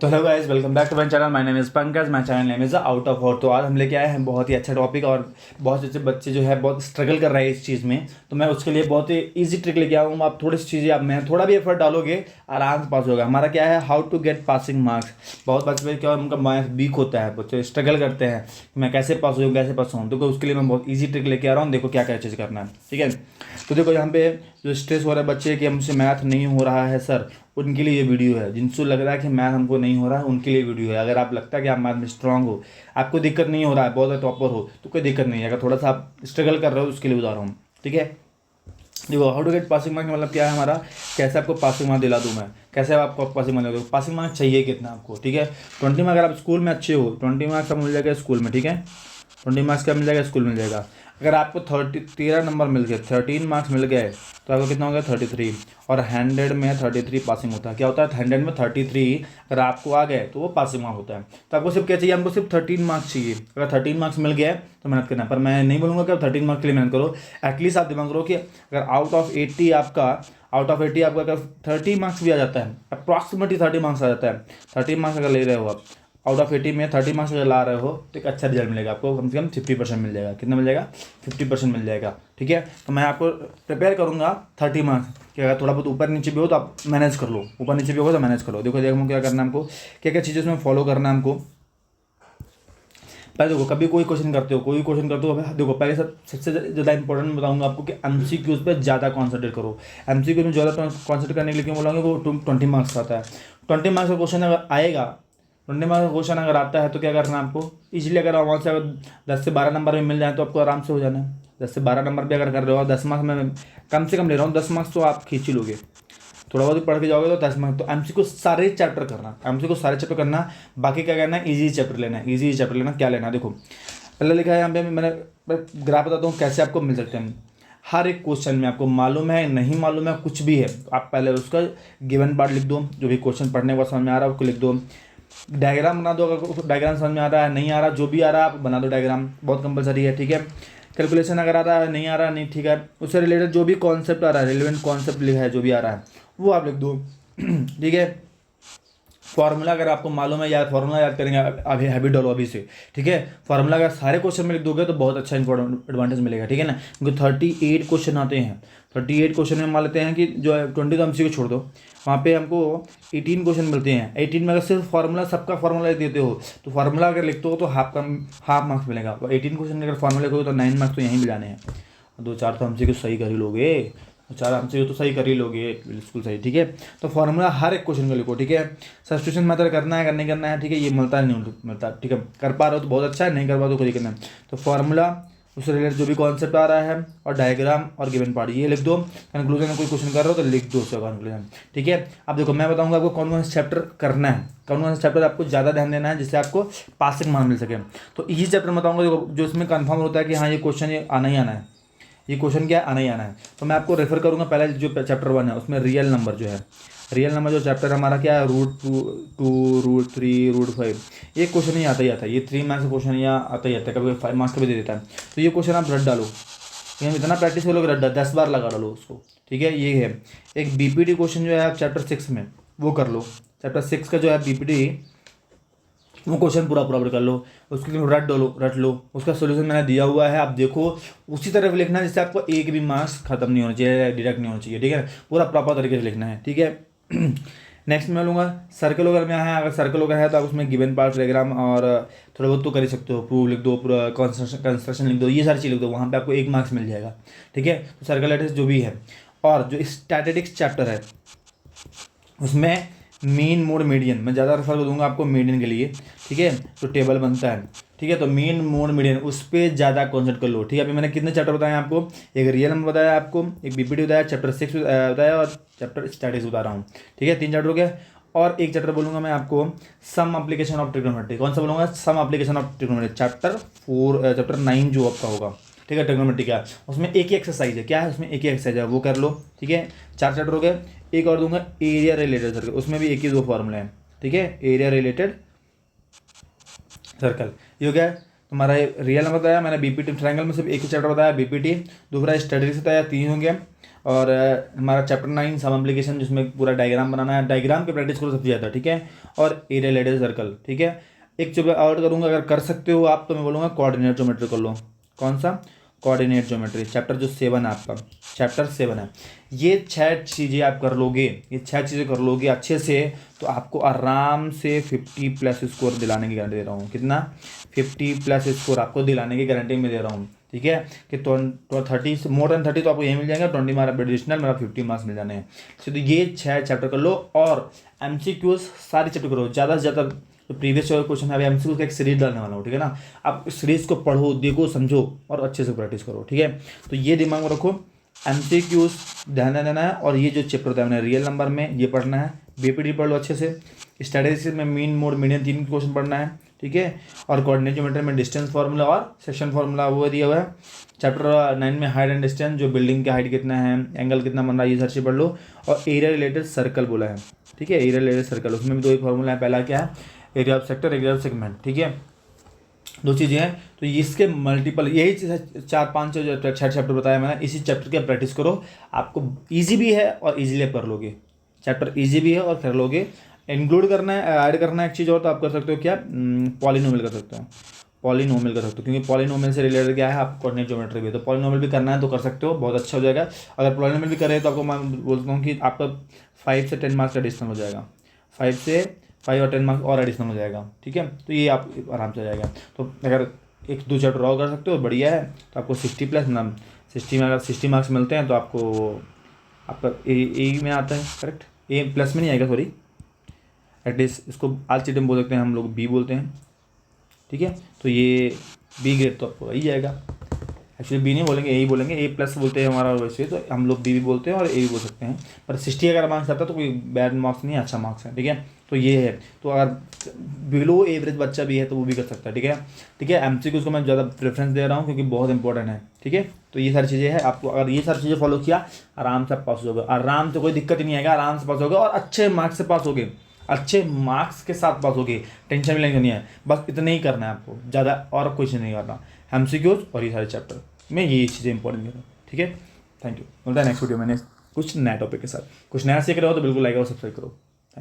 तो hello guys, welcome back to my channel. My name is Pankaj, my channel name is out of और। तो आज हम लेके आए हैं बहुत ही अच्छा टॉपिक, और बहुत से बच्चे जो है बहुत स्ट्रगल कर रहे हैं इस चीज़ में। तो मैं उसके लिए बहुत ही इजी ट्रिक लेके आया हूँ। आप थोड़ी सी चीज़ें, आप मैं थोड़ा भी एफर्ट डालोगे आराम से पास होगा। हमारा क्या है, how to get passing marks. बहुत बच्चे क्या उनका मार्क्स वीक होता है, बच्चे स्ट्रगल करते हैं कि मैं कैसे पास हूँ कैसे पास हूँ। तो उसके लिए मैं बहुत ईजी ट्रिक लेके आ रहा हूँ। देखो क्या क्या चीज़ करना है, ठीक है। तो देखो यहाँ पे जो स्ट्रेस हो रहा है बच्चे कि हमसे मैथ नहीं हो रहा है सर, उनके लिए ये वीडियो है। जिनको लग रहा है कि मैथ हमको नहीं हो रहा है उनके लिए वीडियो है। अगर आप लगता है कि आप मैथ में स्ट्रांग हो, आपको दिक्कत नहीं हो रहा है, बहुत टॉपर हो, तो कोई दिक्कत नहीं है। अगर थोड़ा सा आप स्ट्रगल कर रहे हो उसके लिए बता रहा हूँ, ठीक है। देखो how to get passing marks मतलब क्या है हमारा, कैसे आपको पासिंग मार्क्स दिला दूँ मैं, कैसे आपको पासिंग मार्क्स दिला दूँ। पासिंग मार्क्स चाहिए कितना आपको, ठीक है। 20 में अगर आप स्कूल में अच्छे हो, 20 मार्क्स का मिल जाएगा स्कूल में, ठीक है। 20 मार्क्स का मिल जाएगा स्कूल मिल जाएगा। अगर आपको 13 नंबर मिल गए, 13 मार्क्स मिल गए, तो आपको कितना हो गया 33। और 100 में 33 पासिंग होता है। क्या होता है 100 में 33 अगर आपको आ गए तो वो पासिंग मार्क्स होता है। तो आपको सिर्फ क्या चाहिए, हमको सिर्फ 13 मार्क्स चाहिए। अगर 13 मार्क्स मिल गया तो मेहनत करना है। पर मैं नहीं बोलूँगा कि आप 13 मार्क्स के लिए मेहनत करो। एटलीस्ट आप दिमाग करो कि अगर आउट ऑफ 80 आपका अगर 30 मार्क्स भी आ जाता है, अप्रॉक्सीमेटली 30 मार्क्स आ जाता है। 30 मार्क्स अगर ले रहे हो आप, आउट ऑफ 80 में 30 मार्क्स अगर ला रहे हो तो एक अच्छा रिजल्ट मिलेगा आपको। कम से कम 50% मिल जाएगा। कितना मिल जाएगा, 50% मिल जाएगा, ठीक है। तो मैं आपको प्रिपेयर करूंगा 30 मार्क्स कि अगर थोड़ा बहुत ऊपर नीचे भी हो तो आप मैनेज कर लो, ऊपर नीचे भी होगा तो मैनेज करो। देखो देखो क्या करना है हमको, क्या क्या चीज़ें उसमें फॉलो करना है हमको। पहले देखो, कभी कोई क्वेश्चन करते हो, कोई क्वेश्चन करते हो, देखो पहले सबसे ज़्यादा इंपॉर्टेंट मैं बताऊंगा आपको कि एमसीक्यूज पे ज़्यादा कॉन्सेंट्रेट करो। एमसीक्यू में ज़्यादा कॉन्सेंट्रेट करने के लिए क्यों बोलोगे, वो 20 मार्क्स का आता है। 20 मार्क्स का क्वेश्चन अगर आएगा, 20 मार्क्स का क्वेश्चन अगर आता है तो क्या करना है आपको, इजीली अगर वहाँ से अगर 10 से 12 नंबर में मिल जाए तो आपको आराम से हो जाना है। 10 से 12 नंबर भी अगर कर रहे हो, 10 मार्क्स में कम से कम ले रहा हूँ, 10 मार्क्स तो आप खींच ही लोगे। थोड़ा बहुत भी पढ़ के जाओगे तो 10 मार्क्स। तो एमसीक्यू सारे चैप्टर करना, एमसीक्यू सारे चैप्टर करना। बाकी क्या करना है, इजी चैप्टर लेना है। इजी चैप्टर लेना, क्या लेना है देखो, पहले लिखा है यहाँ पे, मैंने ग्राफ बताता हूँ कैसे आपको मिल सकते हैं। हर एक क्वेश्चन में आपको मालूम है नहीं मालूम है कुछ भी है, आप पहले उसका गिवन पार्ट लिख दो। जो भी क्वेश्चन पढ़ने के बाद समझ में आ रहा है उसको लिख दो। डायग्राम बना दो, अगर डायग्राम समझ में आ रहा है नहीं आ रहा, जो भी आ रहा है आप बना दो डायग्राम, बहुत कंपलसरी है, ठीक है। कैलकुलेशन अगर आ रहा है नहीं आ रहा नहीं, ठीक है। उससे रिलेटेड जो भी कॉन्सेप्ट आ रहा है, रिलेवेंट कॉन्सेप्ट लिखा है जो भी आ रहा है वो आप लिख दो, ठीक है। फॉर्मूला अगर आपको मालूम है यार, फॉर्मूला याद करेंगे अभी, हैबिट डालो अभी से, ठीक है। फॉर्मूला अगर सारे क्वेश्चन में लिख दोगे तो बहुत अच्छा इंपॉर्टेंट एडवांटेज मिलेगा, ठीक है ना। क्योंकि 38 क्वेश्चन आते हैं। 38 क्वेश्चन में मान लेते हैं कि जो है 20 तो एमसीक्यू छोड़ दो, वहाँ पे हमको 18 क्वेश्चन मिलते हैं। 18 में अगर सिर्फ फार्मूला, सबका फार्मूला देते हो तो फार्मूला अगर लिखते हो तो हाफ मार्क्स मिलेगा। 18 क्वेश्चन अगर फार्मूला लिखोगे तो 9 मार्क्स तो यहीं भी जाने हैं। दो चार तो एमसीक्यू सही कर ही लोगे, चार एमसीक्यू तो सही कर ही लोगे, बिल्कुल सही, ठीक है। तो फार्मूला हर एक क्वेश्चन का लिखो, ठीक है। सब्स्टिट्यूशन मेथड करना है करने करना है, ठीक है। ये मिलता है नहीं मिलता, ठीक है। कर पा रहे हो तो बहुत अच्छा है, नहीं कर पा तो कोई दिक्कत नहीं। तो फार्मूला, उससे रिलेटेड जो भी कॉन्सेप्ट आ रहा है, और डायग्राम और गिवन पार्ट ये लिख दो। कंक्लूजन में कोई क्वेश्चन कर रहे हो तो लिख दो उसका कंक्लूजन, ठीक है। अब देखो मैं बताऊंगा आपको कौन कौन से चैप्टर करना है, कौन कौन से चैप्टर आपको ज़्यादा ध्यान देना है जिससे आपको पासिंग मार्क्स मिल सके। तो इसी चैप्टर में बताऊंगा देखो, जो इसमें कन्फर्म होता है कि हाँ ये क्वेश्चन ये आना ही आना है, ये क्वेश्चन क्या है, आना ही आना है। तो मैं आपको रेफर करूंगा, पहले जो चैप्टर 1 है उसमें रियल नंबर जो है, रियल नंबर जो चैप्टर हमारा क्या है, रूट 2, रूट 3, रूट 5, ये क्वेश्चन ही आता है। ये 3 मार्क्स का क्वेश्चन या आता ही आता है, कभी 5 मार्क्स का भी दे देता है। तो ये क्वेश्चन आप रट डालो, ये हम इतना प्रैक्टिस करोगे रट 10 बार लगा डालो उसको, ठीक है। ये है एक बीपीटी क्वेश्चन जो है आप चैप्टर 6 में वो कर लो। चैप्टर 6 का जो है बीपीटी, वो क्वेश्चन पूरा पूरा कर लो, उसके लिए रट लो। उसका सोल्यूशन मैंने दिया हुआ है, आप देखो। उसी तरह से लिखना है जिससे आपको एक भी मार्क्स खत्म नहीं होना चाहिए, डिडक्ट नहीं होना चाहिए, ठीक है। पूरा प्रॉपर तरीके से लिखना है, ठीक है। नेक्स्ट मैं लूँगा सर्कल वगैरह में है। अगर सर्कल वगैरह है तो आप उसमें गिवन पार्ट डायग्राम और थोड़ा बहुत तो कर ही सकते हो। प्रूफ लिख दो, पूरा कंस्ट्रक्शन लिख दो, ये सारी चीज़ लिख दो, वहाँ पे आपको 1 मार्क्स मिल जाएगा, ठीक है। तो सर्कल एड्रेस जो भी है, और जो स्टैटिस्टिक्स चैप्टर है उसमें मीन मोड मीडियन, मैं ज़्यादा रेफर दूंगा आपको मीडियन के लिए, ठीक है। तो टेबल बनता है, ठीक है। तो मीन मोड मीडियन उस पर ज़्यादा कॉन्सेंट्रेट कर लो, ठीक है। अभी मैंने कितने चैप्टर बताए आपको, एक रियल नंबर बताया आपको, एक बीपीटी बताया, चैप्टर 6 बताया, और चैप्टर स्टैटिक्स बता रहा हूँ, ठीक है। 3 चैप्टर हो गया। और एक चैप्टर बोलूँगा मैं आपको, सम एप्लीकेशन ऑफ ट्रिग्नोमेट्री। कौन सा बोलूँगा, some application of trigonometry, chapter 9 जो आपका होगा, ठीक है। ट्रिग्नोमेट्री का उसमें एक ही एक्सरसाइज है, क्या है उसमें एक ही एक्सरसाइज है, वो कर लो, ठीक है। 4 चैप्टर हो गए। एक और दूंगा एरिया रिलेटेड सर्कल, उसमें भी एक ही 2 फॉर्मूले हैं, ठीक है। एरिया रिलेटेड सर्कल ये हो गया तुम्हारा। रियल नंबर बताया मैंने, बीपीटी ट्रायंगल में सिर्फ एक ही चैप्टर बताया बीपीटी, दूसरा स्टैटिस्टिक्स बताया, 3 हो गया। और हमारा चैप्टर 9 सम एप्लीकेशन, जिसमें पूरा डायग्राम बनाना है, डायग्राम की प्रैक्टिस करो सबसे ज़्यादा, ठीक है। और एरिया रेडियस सर्कल, ठीक है। एक जो मैं ऐड करूँगा, अगर कर सकते हो आप तो मैं बोलूँगा कोऑर्डिनेट ज्योमेट्री कर लो। कौन सा? कोऑर्डिनेट ज्योमेट्री, चैप्टर जो 7 है आपका, चैप्टर 7 है। ये 6 चीज़ें आप कर लोगे, ये 6 चीज़ें कर लोगे अच्छे से, तो आपको आराम से 50+ स्कोर दिलाने की गारंटी दे रहा हूँ। कितना? 50+ स्कोर आपको दिलाने की गारंटी मैं दे रहा हूँ, ठीक है। कि तो 30 से मोर देन 30 तो आपको यही मिल जाएगा, 20 मार्क्स एडिशनल, मेरा 50 मार्क्स मिल जाने हैं। तो ये 6 चैप्टर कर लो और MCQs सारी चैप्टर करो ज़्यादा से ज़्यादा। तो प्रीवियस क्वेश्चन है, अभी MCQ का एक सीरीज डालने वाला हूँ, ठीक है ना। आप इस सीरीज को पढ़ो, देखो, समझो और अच्छे से प्रैक्टिस करो, ठीक है। तो ये दिमाग में रखो, MCQs ध्यान देना है। और ये जो चैप्टर होता है रियल नंबर में, ये पढ़ना है। BPD पढ़ लो अच्छे से। स्टैटिस्टिक्स में मीन, मोड, मीडियन 3 क्वेश्चन पढ़ना है, ठीक है। और कोऑर्डिनेट ज्योमेट्री में डिस्टेंस फार्मूला और सेक्शन फार्मूला वो दिया हुआ है। चैप्टर 9 में हाइट एंड डिस्टेंस, जो बिल्डिंग का हाइट कितना है, एंगल कितना बन रहा है, ये सारी चीज़ पढ़ लो। और एरिया रिलेटेड सर्कल बोला है, ठीक है। एरिया रिलेटेड सर्कल, उसमें भी 2 ही फार्मूला है। पहला क्या है? Area of sector, area of segment, ठीक है। 2 चीज़ें हैं। तो इसके मल्टीपल, यही 4-5 6 चैप्टर बताया मैंने, इसी चैप्टर की प्रैक्टिस करो। आपको ईजी भी है और ईजिली आप कर लोगे। चैप्टर ईजी भी है और कर लोगे। इंक्लूड करना है, ऐड करना है एक चीज़ और, तो आप कर सकते हो क्या? पॉलिनोमियल कर सकते हो, पॉलिनोमियल कर सकते हो, क्योंकि पॉलिनोमियल से रिलेटेड क्या है, आप कोऑर्डिनेट ज्योमेट्री भी है, तो पॉलिनोमियल भी करना है तो कर सकते हो, बहुत अच्छा हो जाएगा। अगर पॉलिनोमियल भी करें तो आपको मैं बोलता हूँ कि आपका 5 से 10 मार्क्स एडिशनल हो जाएगा। 5 और 10 मार्क्स और एडिशनल हो जाएगा, ठीक है। तो ये आप आराम से हो जाएगा। तो अगर 1-2 चैप्टर और कर सकते हो, बढ़िया है। तो आपको 60+ ना 60 में, अगर 60 मार्क्स मिलते हैं तो आपको आपका ए में आता है, करेक्ट। A+ में नहीं आएगा, सॉरी, एटलीस्ट इसको आज बोल सकते हैं हम लोग, B बोलते हैं, ठीक है। तो ये B ग्रेड तो आपको वही जाएगा। एक्चुअली B नहीं बोलेंगे, A ही बोलेंगे। A+ बोलते हैं हमारा वैसे, तो हम लोग B भी बोलते हैं और A भी बोल सकते हैं। पर 60 अगर मार्क्स आता है तो कोई बैड मार्क्स नहीं है, अच्छा मार्क्स है, ठीक है। तो ये है। तो अगर बिलो एवरेज बच्चा भी है तो वो भी कर सकता है, ठीक है। ठीक है, MCQ को मैं ज़्यादा प्रेफरेंस दे रहा हूँ क्योंकि बहुत इंपॉर्टेंट है, ठीक है। तो ये सारी चीज़ें हैं, आपको अगर ये सारी चीज़ें फॉलो किया, आराम से पास हो जाओगे, आराम से, कोई दिक्कत ही नहीं आएगा, आराम से पास होगा और अच्छे मार्क्स से पास होगे, अच्छे मार्क्स के साथ पास होगे। टेंशन भी लेनी है, बस इतना ही करना है आपको, ज़्यादा और कुछ नहीं करना। MCQs और ये सारे चैप्टर में ये चीज़ें इंपॉर्टेंट है, ठीक है। Thank you. मिलता है नेक्स्ट वीडियो में कुछ नया टॉपिक के साथ। कुछ नया सीख रहे हो तो बिल्कुल लाइक और सब्सक्राइब करो।